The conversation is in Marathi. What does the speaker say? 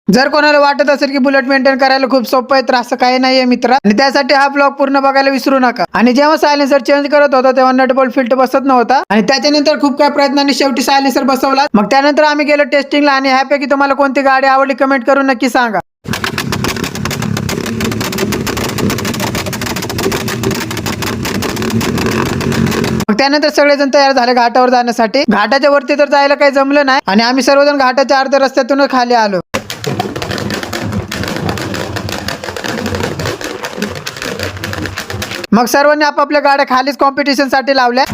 जर कोणाला वाटत असेल की बुलेट मेंटेन करायला खूप सोपं आहे तर असं काही नाहीये मित्र, आणि त्यासाठी हा ब्लॉग पूर्ण बघायला विसरू नका. आणि जेव्हा सायलेन्सर चेंज करत होता तेव्हा नट बोल्ट फिट बसत नव्हता, आणि त्याच्यानंतर खूप काही प्रयत्नांनी शेवटी सायलेन्सर बसवला. मग त्यानंतर आम्ही गेलो टेस्टिंगला, आणि ह्यापैकी तुम्हाला कोणती गाडी आवडली कमेंट करून नक्की सांगा. मग त्यानंतर सगळेजण तयार झाले घाटावर जाण्यासाठी. घाटाच्या वरती तर जायला काही जमलं नाही, आणि आम्ही सर्वजण घाटाच्या अर्ध्या रस्त्यातून खाली आलो. मग सर्वांनी आपापल्या गाड्या खालीच कॉम्पिटिशन साठी लावल्या.